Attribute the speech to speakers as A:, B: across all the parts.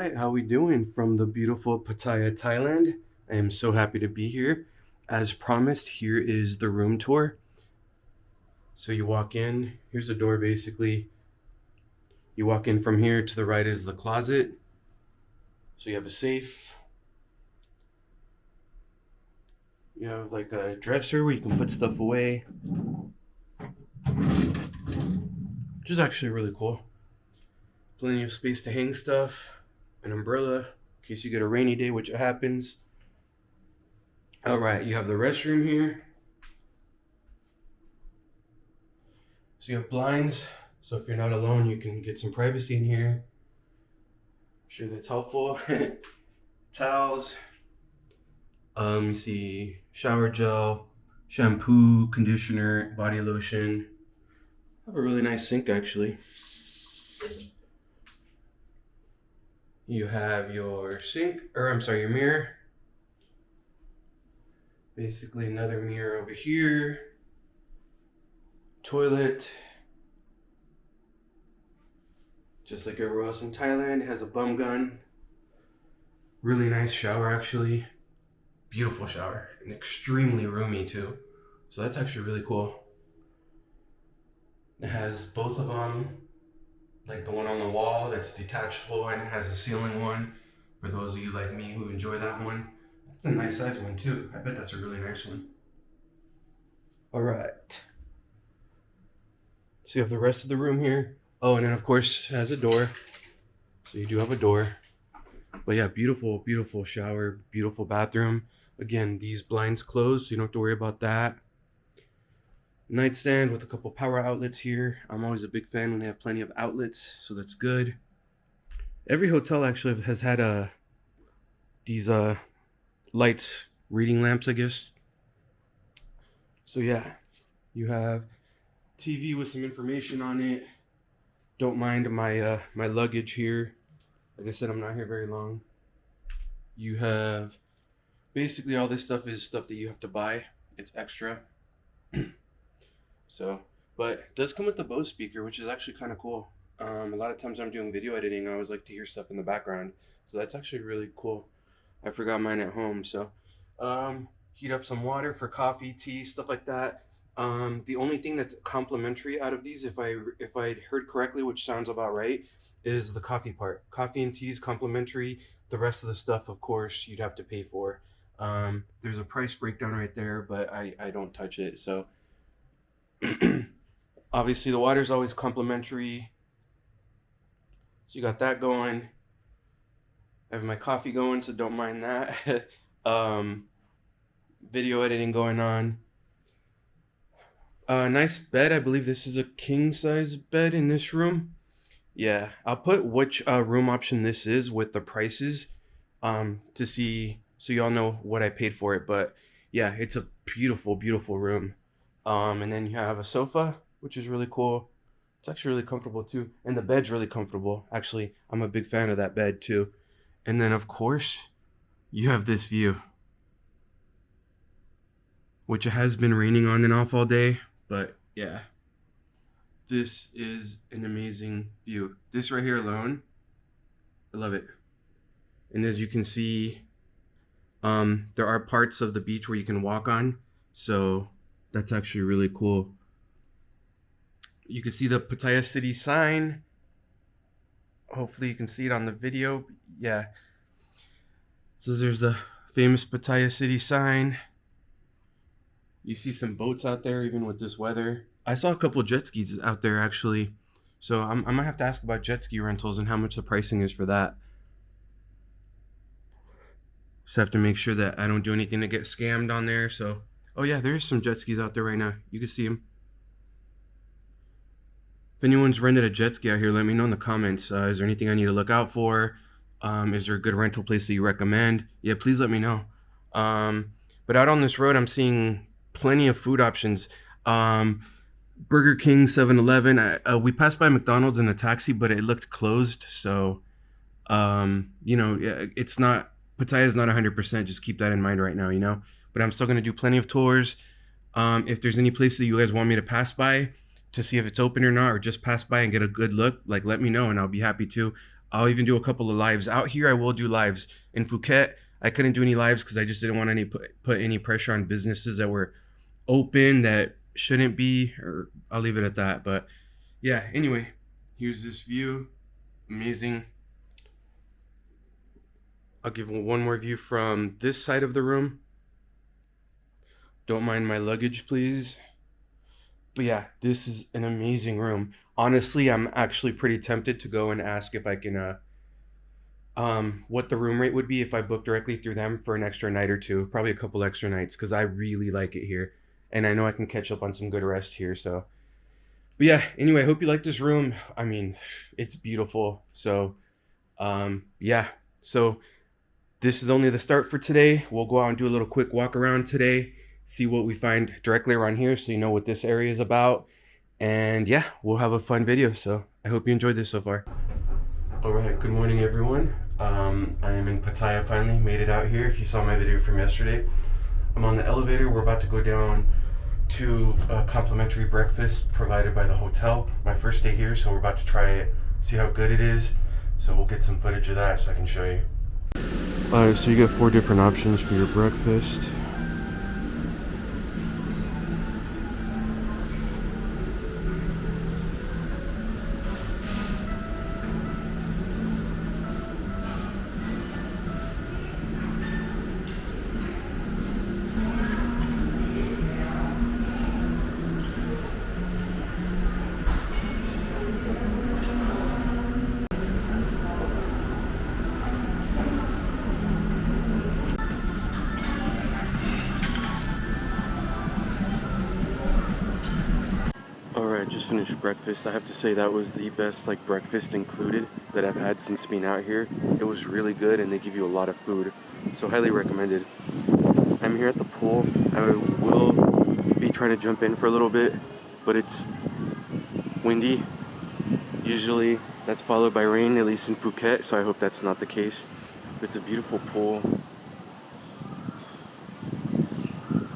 A: right, how we doing from the beautiful Pattaya, Thailand? I am so happy to be here. As promised, here is the room tour. So you walk in, here's the door basically. You walk in from here, to the right is the closet. So you have a safe. You have like a dresser where you can put stuff away, which is actually really cool. Plenty of space to hang stuff, an umbrella in case you get a rainy day, which happens. All right, you have the restroom here. So you have blinds, so if you're not alone, you can get some privacy in here. I'm sure that's helpful. Towels. You see shower gel, shampoo, conditioner, body lotion. I have a really nice sink actually. You have your your mirror. Basically another mirror over here. Toilet. Just like everywhere else in Thailand, it has a bum gun. Really nice shower actually. Beautiful shower and extremely roomy too. So that's actually really cool. It has both of them, like the one on the wall that's detachable, and it has a ceiling one for those of you like me who enjoy that one. That's a nice size one too. I bet that's a really nice one. All right. So you have the rest of the room here. Oh, and then of course it has a door. So you do have a door. But yeah, beautiful, beautiful shower, beautiful bathroom. Again, these blinds closed, so you don't have to worry about that. Nightstand with a couple power outlets here. I'm always a big fan when they have plenty of outlets, so that's good. Every hotel actually has had these lights, reading lamps, I guess. So yeah, you have TV with some information on it. Don't mind my my luggage here. Like I said, I'm not here very long. You have basically all this stuff is stuff that you have to buy. It's extra. So, but it does come with the Bose speaker, which is actually kind of cool. A lot of times I'm doing video editing, I always like to hear stuff in the background. So that's actually really cool. I forgot mine at home. So, heat up some water for coffee, tea, stuff like that. The only thing that's complimentary out of these, if I heard correctly, which sounds about right, is the coffee part. Coffee and tea is complimentary. The rest of the stuff, of course, you'd have to pay for. There's a price breakdown right there, but I don't touch it. So obviously the water's always complimentary. So you got that going. I have my coffee going, so don't mind that. Video editing going on. Nice bed. I believe this is a king size bed in this room. Yeah, I'll put which room option this is with the prices to see so y'all know what I paid for it. But yeah, it's a beautiful, beautiful room. And then you have a sofa, which is really cool. It's actually really comfortable too. And the bed's really comfortable. Actually, I'm a big fan of that bed too. And then of course, you have this view, which it has been raining on and off all day, but yeah. This is an amazing view. This right here alone, I love it. And as you can see, there are parts of the beach where you can walk on. So that's actually really cool. You can see the Pattaya City sign. Hopefully you can see it on the video. Yeah. So there's the famous Pattaya City sign. You see some boats out there even with this weather. I saw a couple jet skis out there actually. So I might have to ask about jet ski rentals and how much the pricing is for that. Just have to make sure that I don't do anything to get scammed on there. So, oh yeah, there's some jet skis out there right now. You can see them. If anyone's rented a jet ski out here, let me know in the comments. Is there anything I need to look out for? Is there a good rental place that you recommend? Yeah, please let me know. But out on this road, I'm seeing plenty of food options. Burger King, 7-Eleven. We passed by McDonald's in a taxi, but it looked closed. So, it's not, Pattaya is not 100%. Just keep that in mind right now, But I'm still going to do plenty of tours. If there's any place that you guys want me to pass by to see if it's open or not, or just pass by and get a good look, like let me know and I'll be happy to. I'll even do a couple of lives out here. I will do lives in Phuket. I couldn't do any lives because I just didn't want any put any pressure on businesses that were open that shouldn't be, or I'll leave it at that. But yeah, anyway, here's this view. Amazing. I'll give one more view from this side of the room. Don't mind my luggage, please. But yeah, this is an amazing room. Honestly, I'm actually pretty tempted to go and ask if I can what the room rate would be if I booked directly through them for an extra night or two, probably a couple extra nights, because I really like it here. And I know I can catch up on some good rest here. So but yeah, anyway, I hope you like this room. I mean, it's beautiful. So yeah. So this is only the start for today. We'll go out and do a little quick walk around today, see what we find directly around here so you know what this area is about. And yeah, we'll have a fun video. So I hope you enjoyed this so far. All right, good morning everyone. I am in Pattaya finally, made it out here. If you saw my video from yesterday, I'm on the elevator. We're about to go down to a complimentary breakfast provided by the hotel. My first day here, so we're about to try it, see how good it is. So we'll get some footage of that so I can show you. Alright, so you get 4 different options for your breakfast. Alright, just finished breakfast. I have to say that was the best breakfast included that I've had since being out here. It was really good and they give you a lot of food. So highly recommended. I'm here at the pool. I will be trying to jump in for a little bit, but it's windy. Usually that's followed by rain, at least in Phuket, so I hope that's not the case. It's a beautiful pool. I'm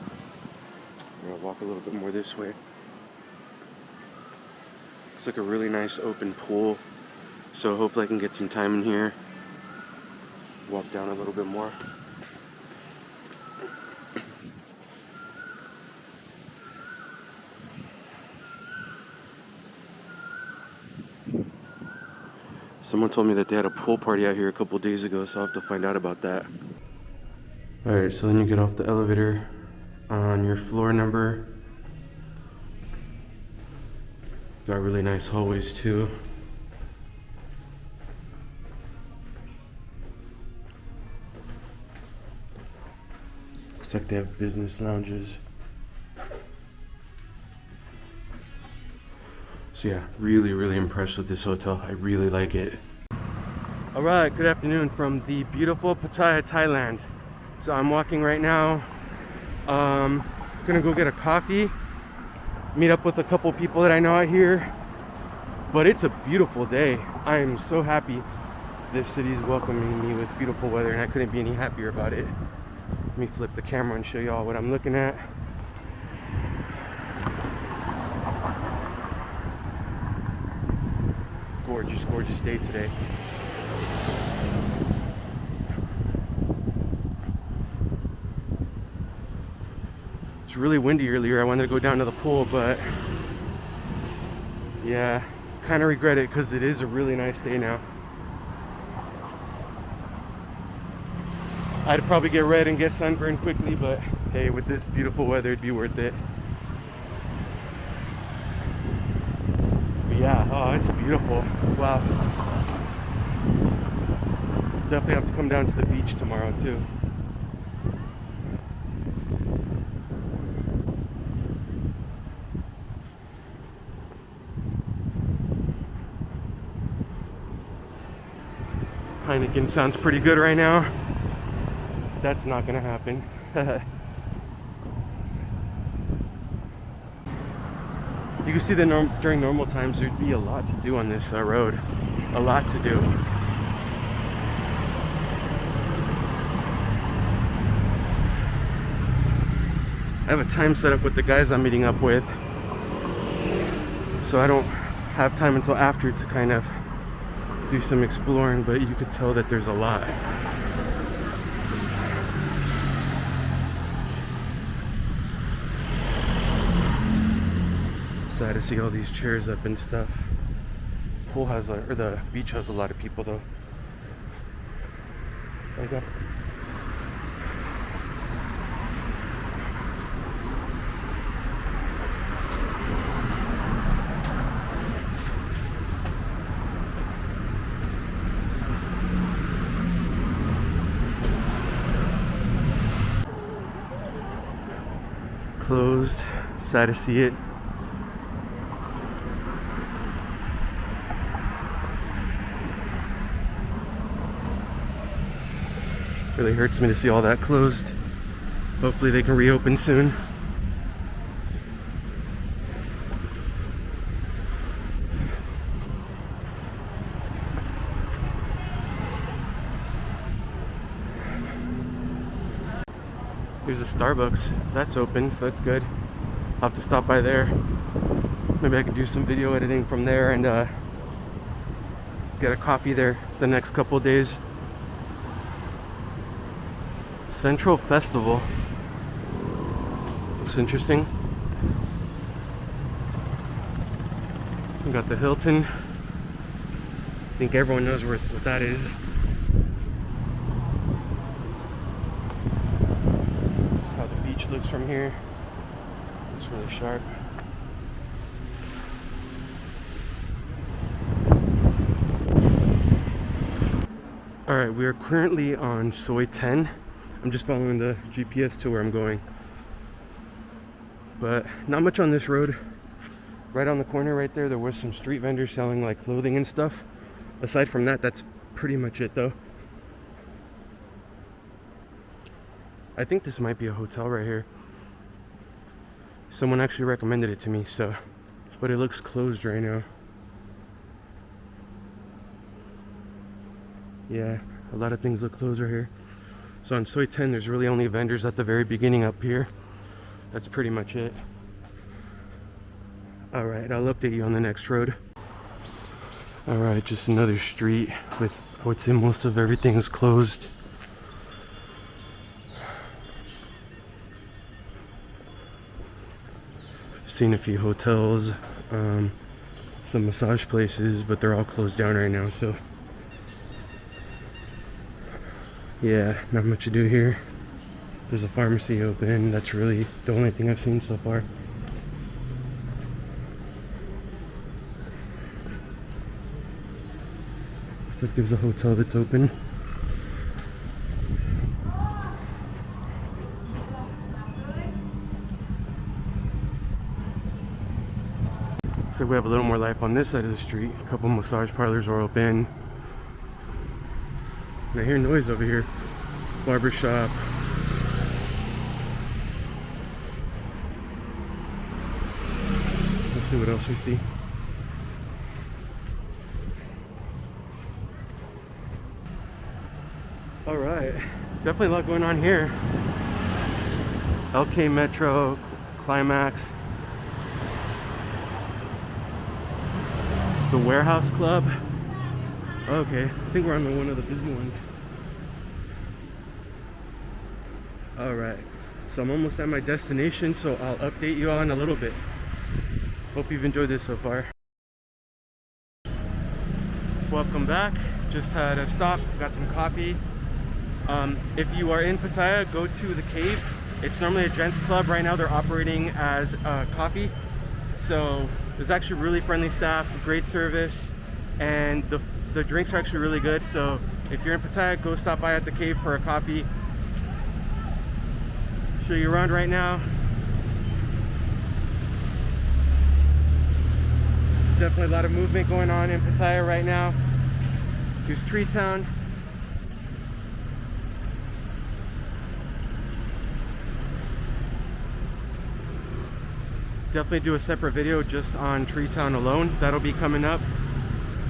A: gonna walk a little bit more this way. It's like a really nice open pool, so hopefully I can get some time in here. Walk down a little bit more. Someone told me that they had a pool party out here a couple days ago, so I'll have to find out about that. Alright, so then you get off the elevator on your floor number. Got really nice hallways too. Looks like they have business lounges. So yeah, really impressed with this hotel. I really like it. Alright, good afternoon from the beautiful Pattaya, Thailand. So I'm walking right now. Gonna go get a coffee. Meet up with a couple people that I know out here. But it's a beautiful day. I am so happy this city's welcoming me with beautiful weather, and I couldn't be any happier about it. Let me flip the camera and show you all what I'm looking at. Gorgeous day today. It's really windy earlier. I wanted to go down to the pool, but yeah, kind of regret it because it is a really nice day now. I'd probably get red and get sunburned quickly, but hey, with this beautiful weather, it'd be worth it. But yeah, oh, it's beautiful. Wow. Definitely have to come down to the beach tomorrow too. Heineken sounds pretty good right now. That's not gonna happen. You can see that during normal times there'd be a lot to do on this road. A lot to do. I have a time set up with the guys I'm meeting up with, so I don't have time until after to kind of do some exploring, but you could tell that there's a lot. Sad to see all these chairs up and stuff. Pool has or the beach has a lot of people though. There you go. Closed. Sad to see it. Really hurts me to see all that closed. Hopefully they can reopen soon. Here's a Starbucks. That's open, so that's good. I'll have to stop by there. Maybe I could do some video editing from there and get a coffee there the next couple of days. Central Festival. Looks interesting. We got the Hilton. I think everyone knows what that is. Just how the beach looks from here. Looks really sharp. Alright, we are currently on Soi 10. I'm just following the GPS to where I'm going. But not much on this road. Right on the corner right there was some street vendors selling like clothing and stuff. Aside from that, that's pretty much it though. I think this might be a hotel right here. Someone actually recommended it to me, so. But it looks closed right now. Yeah, a lot of things look closed right here. So on Soi 10, there's really only vendors at the very beginning up here. That's pretty much it. Alright, I'll update you on the next road. Alright, just another street with, I would say most of everything is closed. I've seen a few hotels, some massage places, but they're all closed down right now, so. Yeah, not much to do here. There's a pharmacy open. That's really the only thing I've seen so far. Looks like there's a hotel that's open. Looks like we have a little more life on this side of the street. A couple massage parlors are open. I hear noise over here. Barber shop. Let's see what else we see. Alright. Definitely a lot going on here. LK Metro, Climax. The Warehouse Club. Okay, I think we're on one of the busy ones. Alright, so I'm almost at my destination, so I'll update you on a little bit. Hope you've enjoyed this so far. Welcome back. Just had a stop, got some coffee. If you are in Pattaya, go to the cave. It's normally a gents club. Right now they're operating as coffee. So there's actually really friendly staff, great service, and the drinks are actually really good. So if you're in Pattaya, go stop by at the cave for a coffee. Show you around right now. There's definitely a lot of movement going on in Pattaya right now. Here's Tree Town. Definitely do a separate video just on Tree Town alone. That'll be coming up.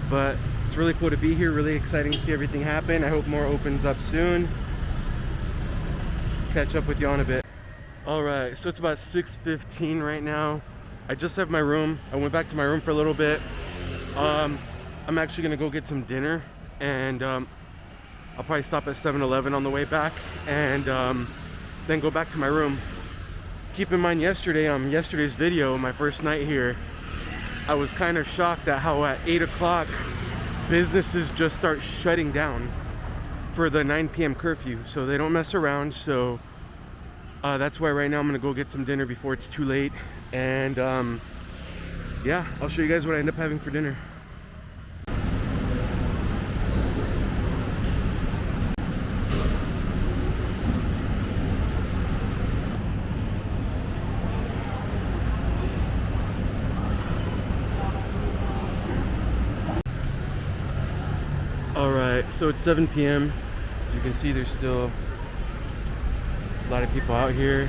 A: But it's really cool to be here. Really exciting to see everything happen. I hope more opens up soon. Catch up with you on a bit. Alright, so it's about 6:15 right now. I just left my room. I went back to my room for a little bit. I'm actually gonna go get some dinner, and I'll probably stop at 7-Eleven on the way back, and then go back to my room. Keep in mind, yesterday's video, my first night here, I was kind of shocked at how at 8 o'clock businesses just start shutting down for the 9 p.m. curfew, so they don't mess around. So that's why right now I'm gonna go get some dinner before it's too late, and yeah, I'll show you guys what I end up having for dinner. Alright, so it's 7 p.m. You can see there's still a lot of people out here,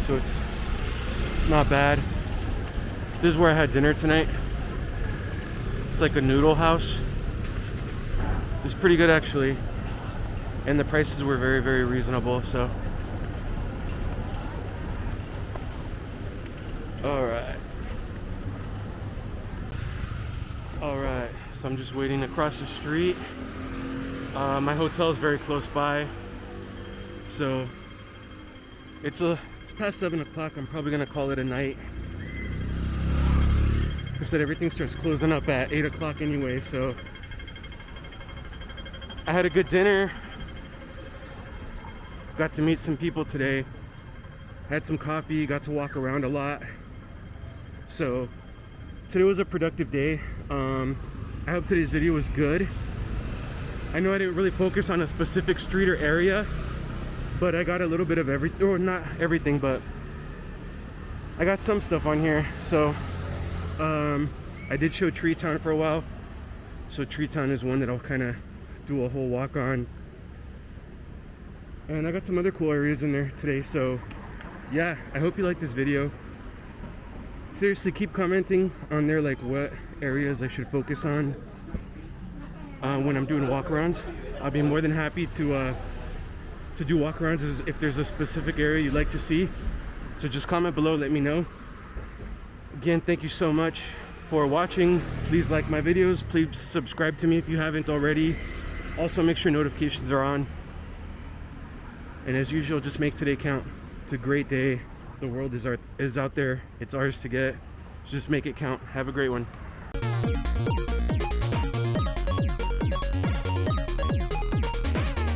A: so it's not bad. This is where I had dinner tonight. It's like a noodle house. It's pretty good actually, and the prices were very, very reasonable. So alright, so I'm just waiting across the street. My hotel is very close by, so it's past 7 o'clock. I'm probably gonna call it a night. I said everything starts closing up at 8 o'clock anyway, so I had a good dinner. Got to meet some people today. Had some coffee, got to walk around a lot. So today was a productive day. I hope today's video was good. I know I didn't really focus on a specific street or area, but I got a little bit of everything, or not everything, but I got some stuff on here. So I did show Tree Town for a while, so Tree Town is one that I'll kind of do a whole walk on, and I got some other cool areas in there today. So yeah, I hope you like this video. Seriously, keep commenting on there, like what areas I should focus on when I'm doing walkarounds. I'll be more than happy to do walkarounds if there's a specific area you'd like to see. So just comment below, let me know. Again, thank you so much for watching. Please like my videos. Please subscribe to me if you haven't already. Also, make sure notifications are on. And as usual, just make today count. It's a great day. The world is out there. It's ours to get. Just make it count. Have a great one.